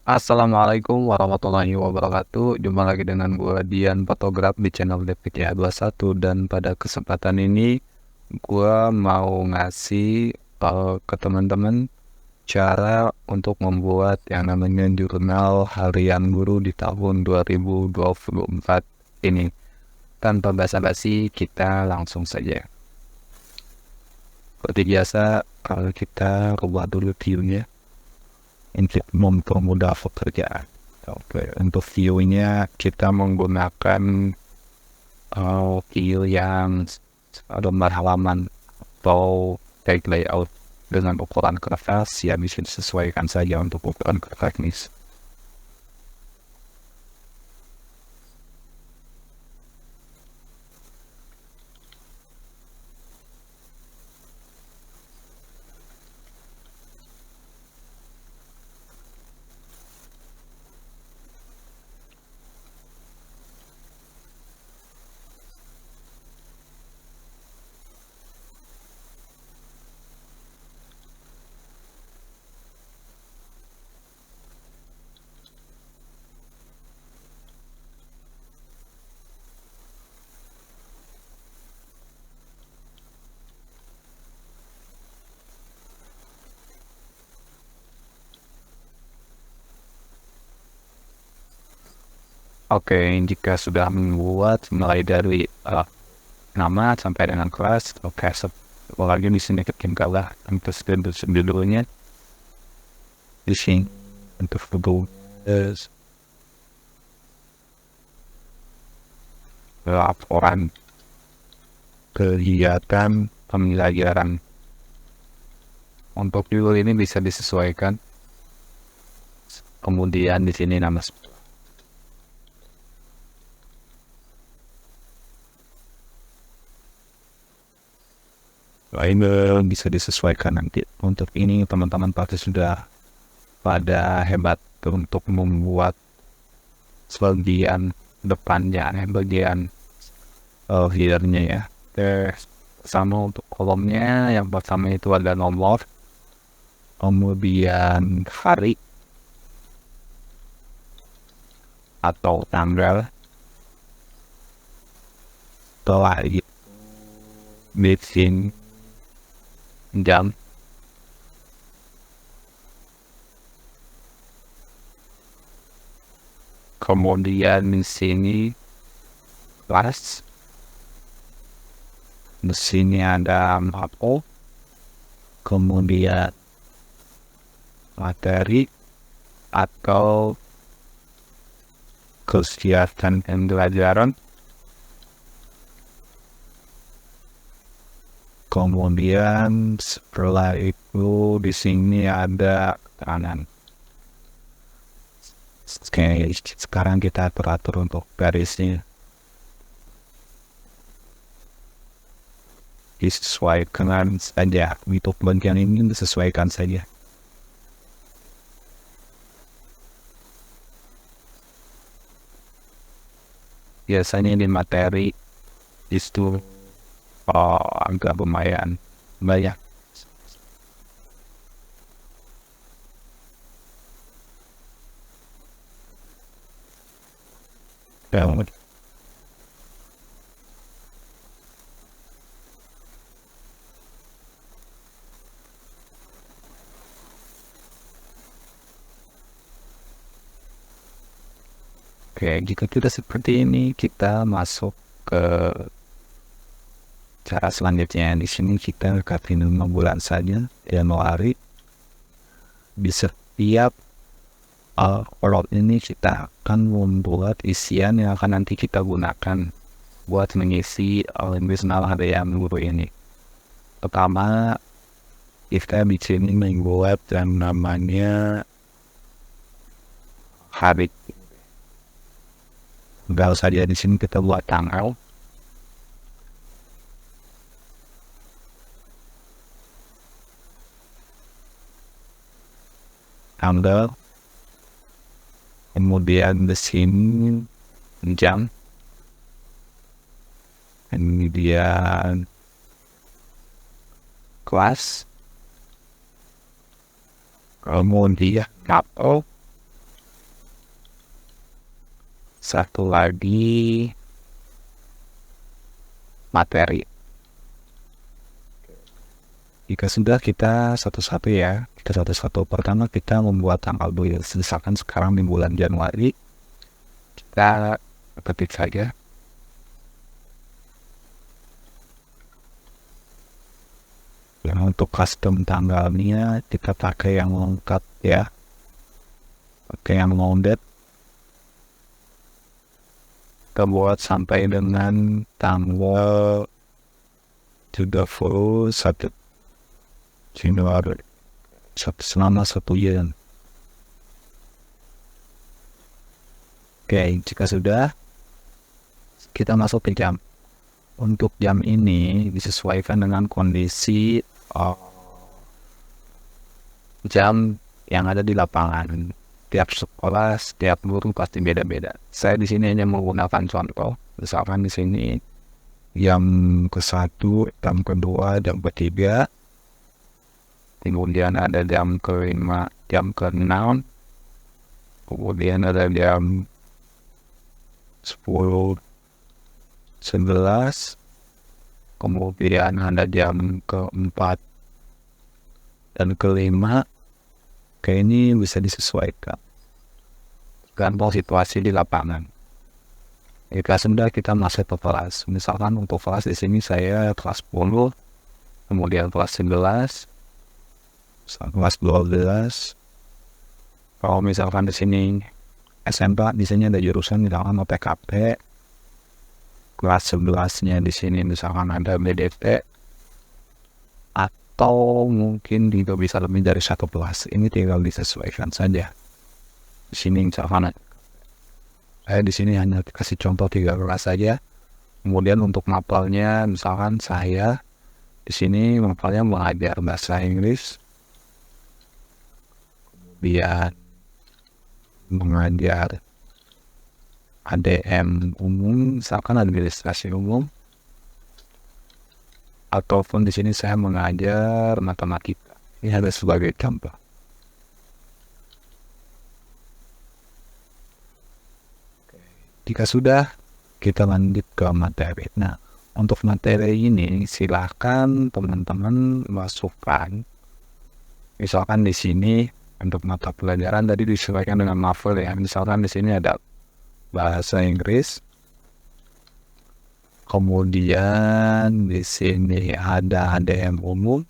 Assalamualaikum warahmatullahi wabarakatuh. Jumpa lagi dengan gue Dian Fotograf di channel DPKA21 dan pada kesempatan ini gue mau ngasih ke teman-teman cara untuk membuat yang namanya jurnal harian guru di tahun 2024 ini. Tanpa basa-basi, kita langsung saja. Seperti biasa, kalau kita rubah dulu view-nya untuk mempermudah pekerjaan. Oke, untuk view-nya kita menggunakan view yang lembar halaman atau tag layout dengan ukuran kertas ya bisa disesuaikan saja untuk ukuran kertas ini. Oke, jika sudah membuat mulai dari nama sampai dengan kelas, oke, lagi di sini ketinggalan untuk judulnya di sini untuk laporan kegiatan pembelajaran. Untuk judul ini bisa disesuaikan. Kemudian di sini nama lain bisa disesuaikan nanti. Untuk ini teman-teman pasti sudah pada hebat untuk membuat bagian depannya, bagian headernya ya. Sama untuk kolomnya, yang pertama itu ada nomor, kemudian hari atau tanggal, setelah itu meeting jam, kemudian di sini kelas, di sini ada mapel, kemudian materi atau kegiatan pembelajaran, kemudian setelah itu di sini ada kanan. Oke, sekarang kita atur untuk garisnya. Disesuaikan saja, untuk bagian ini disesuaikan saja. Biasanya di materi itu agak lumayan banyak. Oke, jika sudah seperti ini, kita masuk ke cara selanjutnya. Di sini kita kasih nama bulan saja, Januari. Di setiap kolom ini kita akan membuat isian yang akan nanti kita gunakan buat mengisi jurnal harian guru ini. Pertama, kita di sini membuat yang namanya hari. Tanggal saja di sini kita buat tanggal. Tanggal. Kemudian di sini jam. Kemudian kelas. Kemudian kapal. satu lagi materi. Jika sudah, kita satu-satu ya. Kita satu-satu. Pertama kita membuat tanggal dulu. Misalkan sekarang di bulan Januari, kita ketik saja. Dan untuk custom tanggalnya kita pakai yang lengkap ya. Pakai yang loaded. Kita buat sampai dengan tanggal 31 Januari, selama 1 bulan. Oke, jika sudah, kita masuk ke jam. Untuk jam ini disesuaikan dengan kondisi jam yang ada di lapangan. Tiap sekolah, setiap guru pasti beda-beda. Saya di sini hanya menggunakan contoh. Misalkan di sini jam ke-1, jam ke-2, jam ke-3. Kemudian ada jam ke-5, jam ke-6. Kemudian ada jam 10, 11. Kemudian ada jam ke-4 dan ke-5. Kayak ini bisa disesuaikan dengan situasi di lapangan. Jika sudah, kita masuk ke kelas. Misalkan untuk kelas di sini saya kelas 10, kemudian kelas 11, kelas 12. Kalau misalkan di sini SMP, di sini ada jurusan misalkan PKP. Kelas 11-nya di sini misalkan ada BDP, atau mungkin juga bisa lebih dari satu kelas. Ini tinggal disesuaikan saja. Di sini misalkan saya di sini hanya kasih contoh 3 kelas saja. Kemudian untuk mapelnya misalkan saya di sini mapelnya mengajar bahasa Inggris, kemudian mengajar ADM umum, misalkan administrasi umum, ataupun di sini saya mengajar matematika. Ini ada sebagai contoh. Jika sudah, kita lanjut ke materi. Nah, untuk materi ini silakan teman-teman masukkan. Misalkan di sini untuk mata pelajaran tadi disesuaikan dengan level ya. Misalkan di sini ada bahasa Inggris. Kemudian di sini ada ADM umum.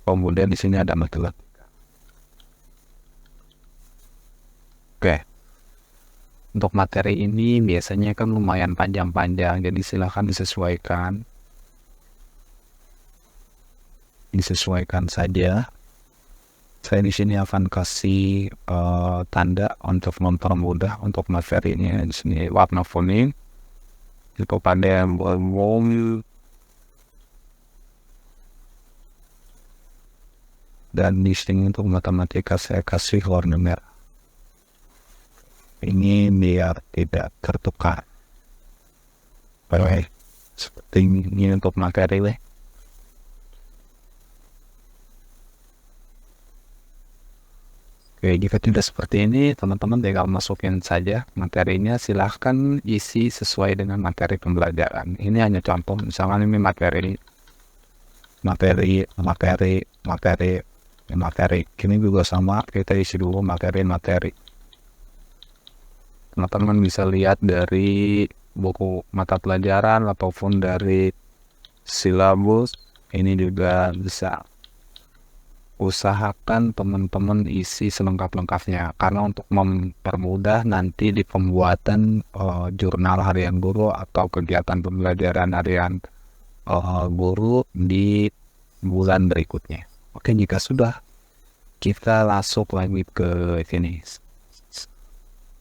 Kemudian di sini ada matematika. Oke. Untuk materi ini biasanya kan lumayan panjang-panjang, jadi silakan disesuaikan saja. Saya di sini akan kasih tanda untuk mempermudah untuk materinya. Di sini warna kuning itu pada umum, dan di sini untuk matematika saya kasih warna merah. Ini biar tidak tertukar. Baik, seperti ini untuk materi. Oke, jika tidak seperti ini, teman-teman tinggal masukin saja materinya. Silahkan isi sesuai dengan materi pembelajaran. Ini hanya contoh, misalkan ini materi. Ini juga sama, kita isi dulu materi. Teman-teman bisa lihat dari buku mata pelajaran ataupun dari silabus. Ini juga bisa. Usahakan teman-teman isi selengkap-lengkapnya, karena untuk mempermudah nanti di pembuatan jurnal harian guru atau kegiatan pembelajaran harian guru di bulan berikutnya. Oke, jika sudah, kita langsung lagi ke sini.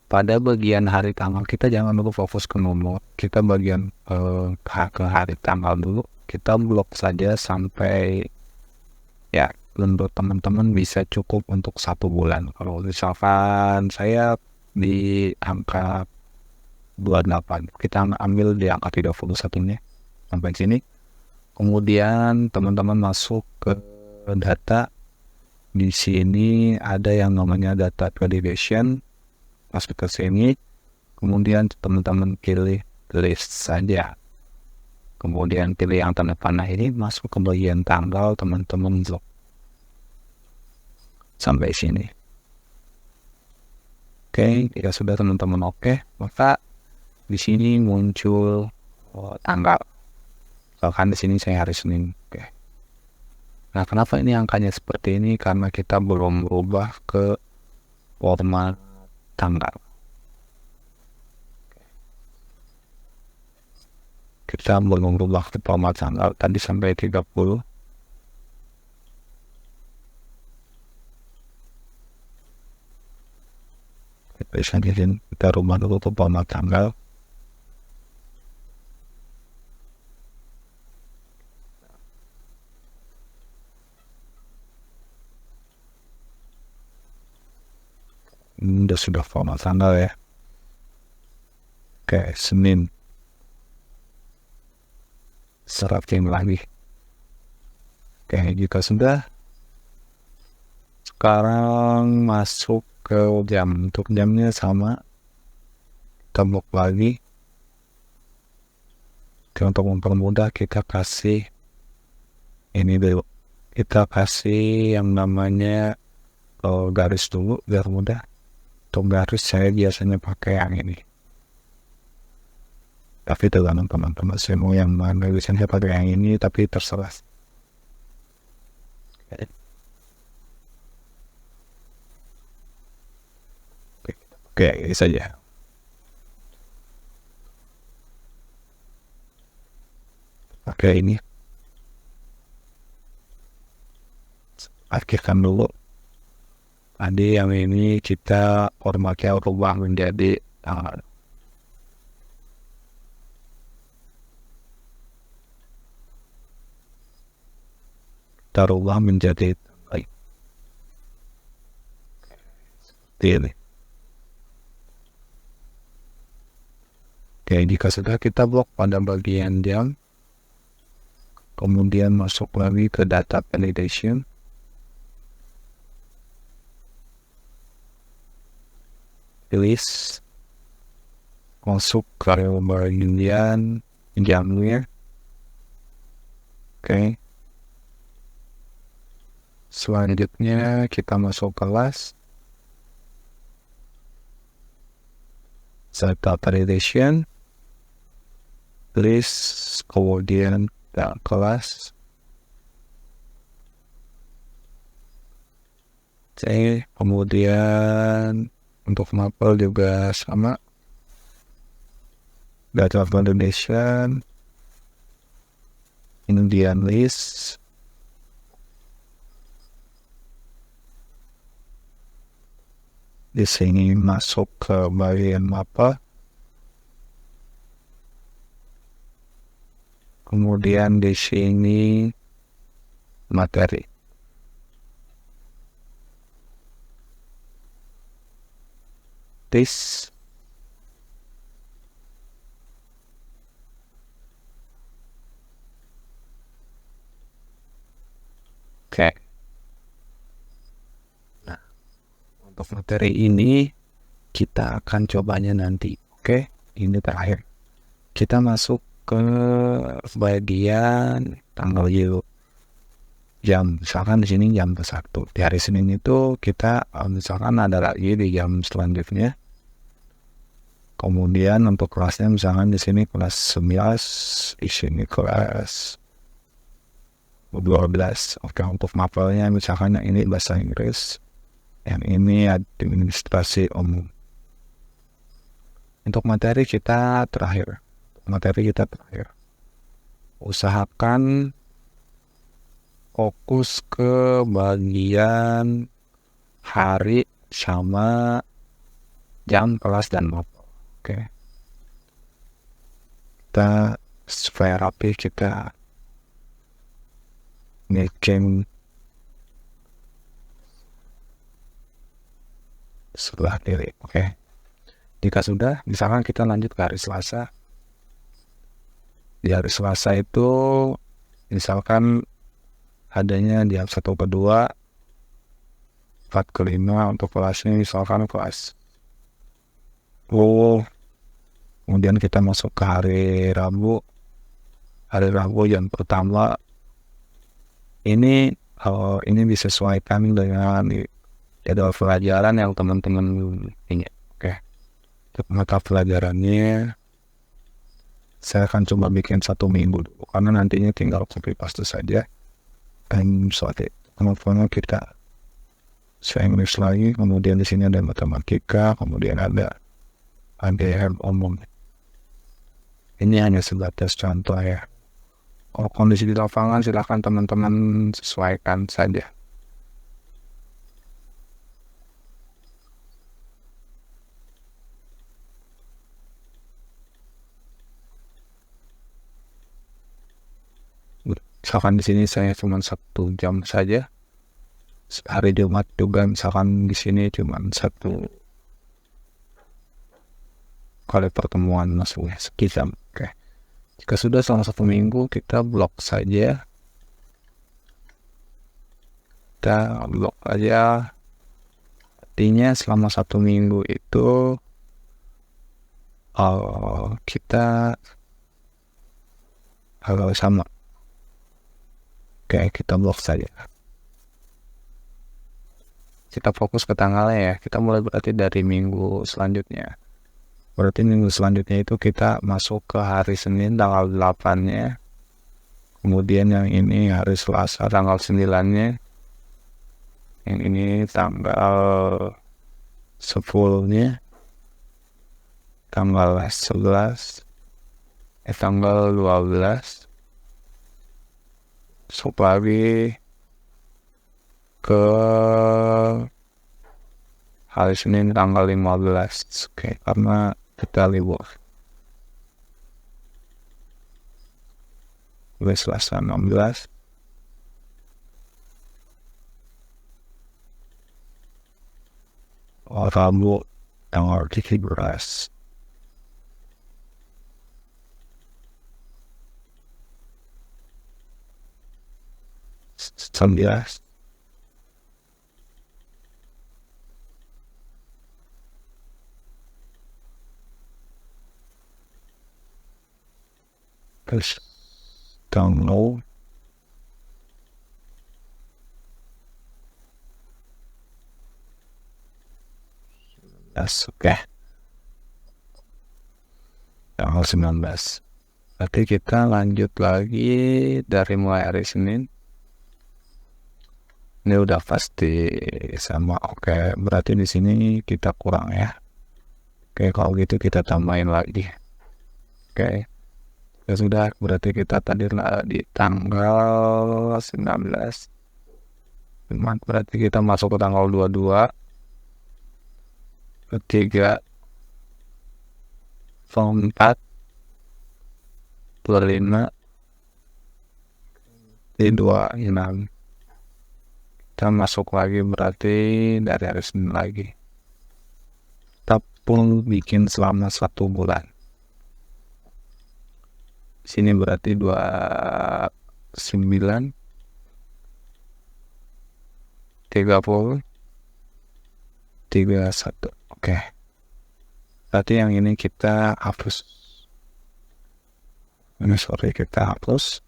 Pada bagian hari tanggal kita jangan dulu fokus ke nomor, kita bagian ke hari tanggal dulu. Kita blok saja sampai ya untuk teman-teman bisa cukup untuk 1 bulan. Kalau misalkan saya di angka 28, kita ambil di angka 31-nya sampai sini. Kemudian teman-teman masuk ke data, Di sini ada yang namanya data validation, masuk ke sini, kemudian teman-teman pilih list saja. Kemudian pilih yang tanda panah ini, masuk ke bagian tanggal, teman-teman lock. Sampai sini. Oke, jika sudah teman-teman oke, maka di sini muncul tanggal. Bahkan di sini saya hari Senin. Oke. Nah, kenapa ini angkanya seperti ini? Karena kita belum berubah ke format tanggal. Kita belum berubah ke format tanggal. Tadi sampai 30. Kita rubah dulu ke format tanggal. Ini sudah format tanggal ya. Oke, Senin. Serapin lagi. Oke, jika sudah, sekarang masuk ke jam. Untuk jamnya sama, kita blok lagi. Oke, untuk mempermudah kita kasih ini dulu. Kita kasih yang namanya garis dulu biar mudah. Untuk garis saya biasanya pakai yang ini. Tapi tergantung teman-teman, saya mau yang mana, biasanya saya pakai yang ini, tapi terserah. Oke, ini saja. Oke, ini akhirkan dulu. Tadi yang ini kita formatnya rubah menjadi kita rubah menjadi seperti ini. Oke, jika sudah, kita blok pada bagian jam, kemudian masuk lagi ke data validation. List, masuk ke bagian jamnya. Oke. Selanjutnya kita masuk kelas data validation, list, kemudian kelas. Oke, kemudian untuk mapel juga sama, data validation, kemudian list, di sini masuk ke bagian mapel, kemudian di sini materi. This oke. Nah, untuk materi ini kita akan cobanya nanti. Oke, ini terakhir. Kita masuk ke bagian tanggal yuk. Jam, misalkan di sini jam ke-1. Di hari Senin itu kita misalkan ada lagi di jam selanjutnya. Kemudian untuk kelasnya misalkan di sini kelas 11, di sini kelas 12. Oke, untuk mapelnya misalkan yang ini bahasa Inggris, yang ini administrasi umum. Untuk materi kita terakhir. Usahakan fokus ke bagian hari sama jam kelas dan mapel. Oke. Kita supaya rapi, kita making sebelah kiri. Oke. Jika sudah, misalkan kita lanjut ke hari Selasa. Di hari Selasa itu misalkan adanya di jam 1 ke 2, 4 ke 5 untuk kelasnya misalkan kelas oh kemudian kita masuk ke hari Rabu yang pertama ini disesuaikan dengan jadwal pelajaran yang teman-teman ini. Oke, untuk mata pelajarannya saya akan coba bikin 1 minggu dulu karena nantinya tinggal copy paste saja. Dan soalnya teman-teman kita saya English lagi, kemudian di sini ada matematika, kemudian ada ADM umum. Ini hanya sebatas contoh ya. Kalau kondisi di lapangan silahkan teman-teman sesuaikan saja. Misalkan di sini saya cuma 1 jam saja. Hari Jumat juga misalkan di sini cuma 1 kali pertemuan masuknya sekijam. Oke. Jika sudah selama 1 minggu kita blok saja. Kita blok aja. Artinya selama 1 minggu itu kita hal sama. Oke, kita blok saja. Kita fokus ke tanggalnya ya. Kita mulai berarti dari minggu selanjutnya. Berarti minggu selanjutnya itu kita masuk ke hari Senin tanggal 8-nya. Kemudian yang ini hari Selasa tanggal 9-nya. Yang ini tanggal 10-nya. Tanggal 11. Tanggal 12. Masuk lagi ke hari Senin tanggal 15. Oke, karena kita libur. Selasa 16. Rabu tanggal 17. Terus download oke tanggal 19. Berarti kita lanjut lagi dari mulai hari Senin. Ini udah pasti sama. Oke, berarti di sini kita kurang ya. Oke, kalau gitu kita tambahin lagi. Oke. Ya sudah, berarti kita tadi di tanggal 19. Berarti kita masuk ke tanggal 22. Ketiga, 4, 25, 26. Kita masuk lagi berarti dari hari Senin lagi. Kita pun bikin selama 1 bulan. Sini berarti 29, 30, 31. Oke. Berarti yang ini kita hapus. Kita hapus.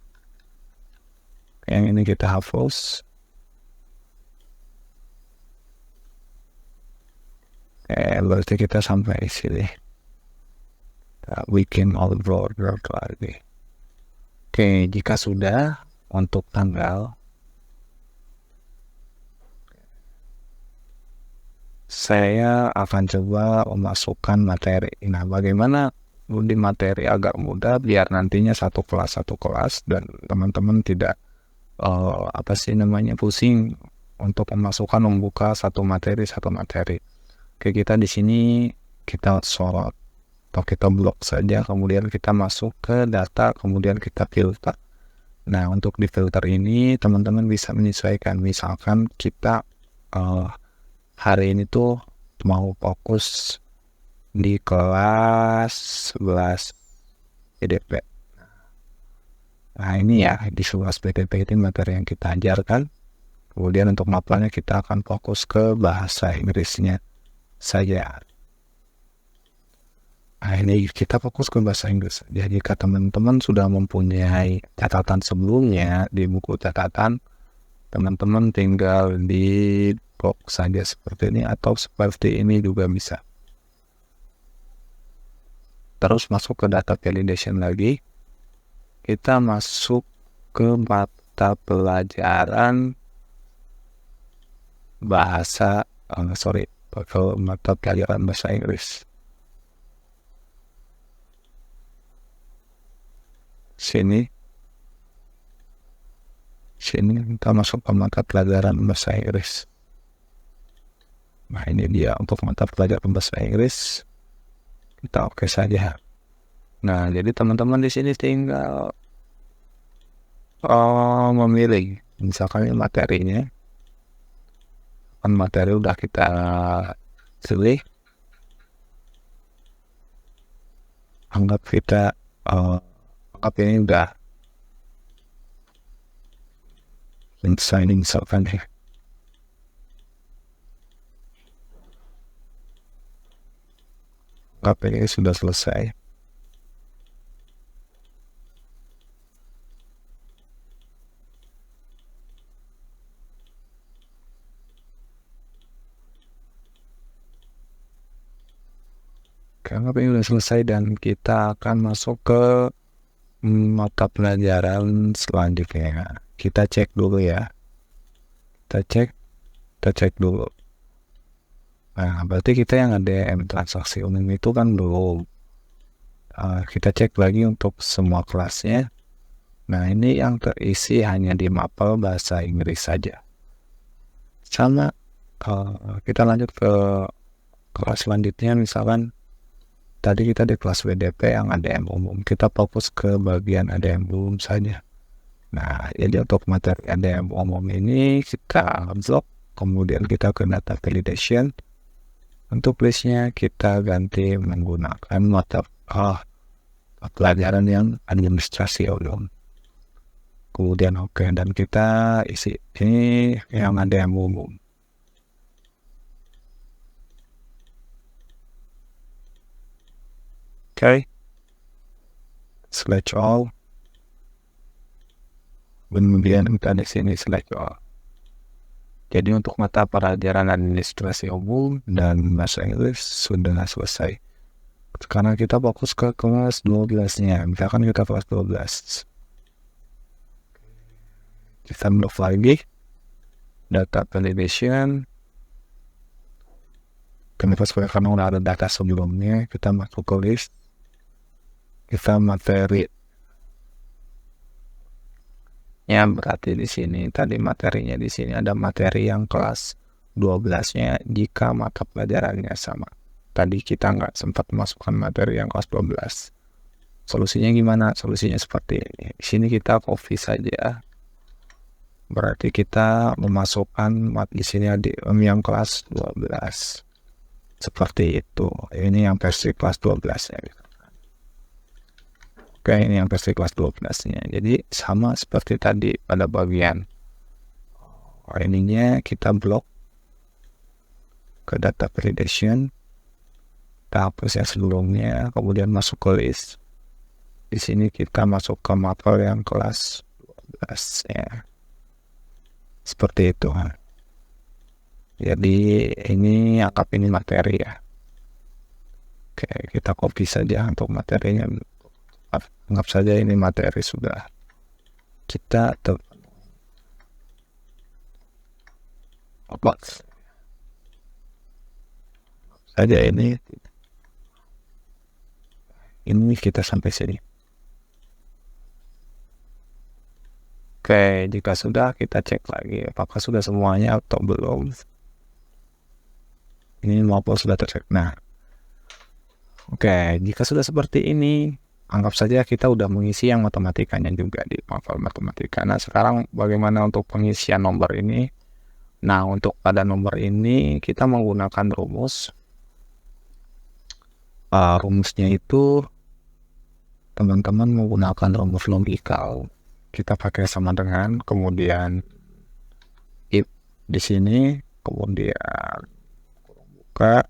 Yang ini kita hapus. Berarti kita sampai sini. Bikin all border lagi. Oke, jika sudah untuk tanggal, saya akan coba memasukkan materi. Nah, bagaimana di materi agar mudah biar nantinya satu kelas dan teman-teman tidak pusing untuk membuka satu materi. Oke, kita di sini kita sorot atau kita blok saja, kemudian kita masuk ke data, kemudian kita filter. Nah, untuk di filter ini teman-teman bisa menyesuaikan. Misalkan kita hari ini tuh mau fokus di kelas 11 PDP. Nah, ini ya di 11 PDP itu materi yang kita ajarkan. Kemudian untuk mapelnya kita akan fokus ke bahasa Inggrisnya saja. Nah, ini kita fokus ke bahasa Inggris. Jadi jika teman-teman sudah mempunyai catatan sebelumnya di buku catatan, teman-teman tinggal di box saja seperti ini atau seperti ini juga bisa. Terus masuk ke data validation lagi. Kita masuk ke mata pelajaran bahasa ke mata pelajaran bahasa Inggris. Sini kita masuk ke mata pelajaran bahasa Inggris. Nah, ini dia untuk mata pelajaran bahasa Inggris. Kita oke saja. Nah, jadi teman-teman di sini tinggal memilih. Misalkan ini materinya. Kan materi udah kita pilih. Anggap ini udah selesai misalkan ya. Anggap ini sudah selesai. Anggap ini sudah selesai dan kita akan masuk ke mata pelajaran selanjutnya. Kita cek dulu ya. Kita cek dulu. Nah, berarti kita yang ADM transaksi umum itu kan belum. Kita cek lagi untuk semua kelasnya. Nah, ini yang terisi hanya di mapel bahasa Inggris saja. Sama, kita lanjut ke kelas selanjutnya. Misalkan tadi kita di kelas WDP yang ADM umum. Kita fokus ke bagian ADM umum saja. Nah, jadi untuk materi ADM umum ini kita blok, kemudian kita ke data validation. Untuk listnya kita ganti menggunakan mata pelajaran yang administrasi umum. Kemudian oke, dan kita isi ini yang ADM umum. Oke. Select all. Kemudian kita di sini select all. Jadi untuk mata pelajaran administrasi umum dan bahasa Inggris sudah selesai. Sekarang kita fokus ke kelas 12-nya. Misalkan kita kelas 12. Kita blok lagi. Data validation. Kenapa karena udah ada data sebelumnya, kita masuk ke list. Kita materi. Ya, berarti di sini tadi materinya di sini ada materi yang kelas 12-nya jika mata pelajarannya sama. Tadi kita nggak sempat masukkan materi yang kelas 12. Solusinya gimana? Solusinya seperti ini. Di sini kita copy saja. Berarti kita memasukkan di sini ada yang kelas 12. Seperti itu. Ini yang versi kelas 12-nya. Oke, ini yang versi kelas 12-nya. Jadi sama seperti tadi pada bagian ininya kita blok ke data validation. Kita hapus yang sebelumnya, kemudian masuk ke list. Di sini kita masuk ke mapel yang kelas 12 ya. Seperti itu. Jadi ini anggap ini materi ya. Oke, kita copy saja untuk materinya. Anggap saja ini materi sudah. Kita saja ini kita sampai sini. Oke, jika sudah kita cek lagi apakah sudah semuanya atau belum. Ini maupun sudah tercek. Nah, oke, jika sudah seperti ini, anggap saja kita udah mengisi yang matematikanya juga di mapel matematika. Nah, sekarang bagaimana untuk pengisian nomor ini? Nah, untuk pada nomor ini kita menggunakan rumus. Rumusnya itu teman-teman menggunakan rumus logikal. Kita pakai sama dengan, kemudian if di sini, kemudian buka,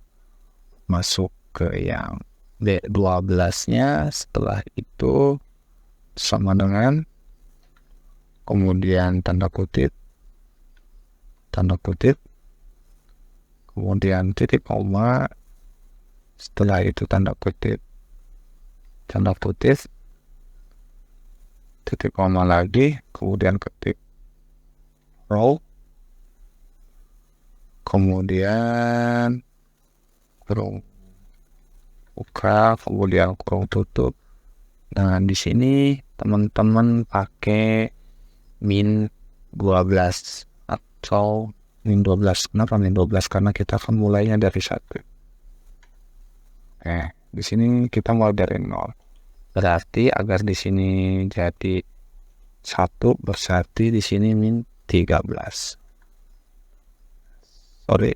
masuk ke yang D12-nya, setelah itu sama dengan, kemudian tanda kutip, kemudian titik koma, setelah itu tanda kutip, titik koma lagi, kemudian ketik row, kemudian kurung buka, kemudian kurung tutup. Nah, di sini teman-teman pakai min 12 atau min 12. Kenapa min 12? Karena kita akan mulainya dari 1. Di sini kita mulai dari 0. Berarti agar di sini jadi 1, berarti di sini min 13. Sorry.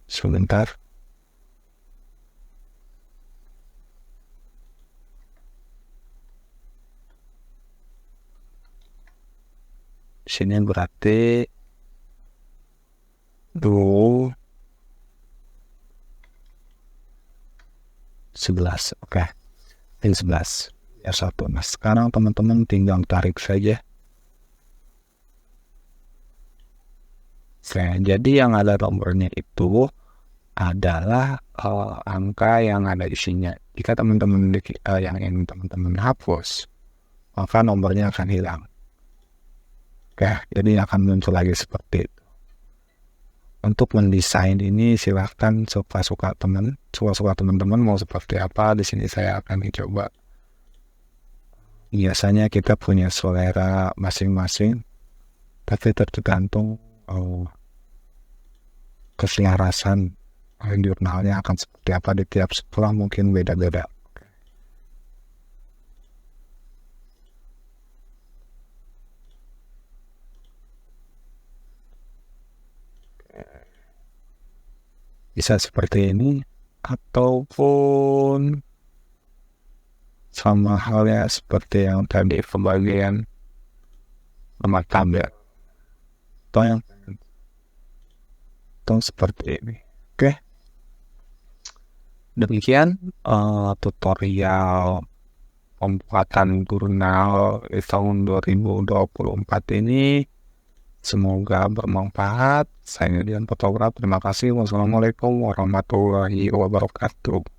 Sebentar. Sini berarti 2 11. Oke. Min 11 ya 1. Nah, sekarang teman-teman tinggal tarik saja. Oke, jadi yang ada nomornya itu adalah angka yang ada isinya. Jika teman-teman yang ingin teman-teman hapus, maka nomornya akan hilang. Oke, jadi akan muncul lagi seperti itu. Untuk mendesain ini silahkan suka-suka teman-teman mau seperti apa. Di sini saya akan coba. Biasanya kita punya selera masing-masing, tapi tergantung keselarasan jurnalnya akan seperti apa di tiap sekolah, mungkin beda-beda. Bisa seperti ini, ataupun sama halnya seperti yang tadi pembagian nomor tabel, atau seperti ini. Oke, demikian tutorial pembuatan jurnal di tahun 2024 ini. Semoga bermanfaat. Saya Dian Fotograf. Terima kasih. Wassalamualaikum warahmatullahi wabarakatuh.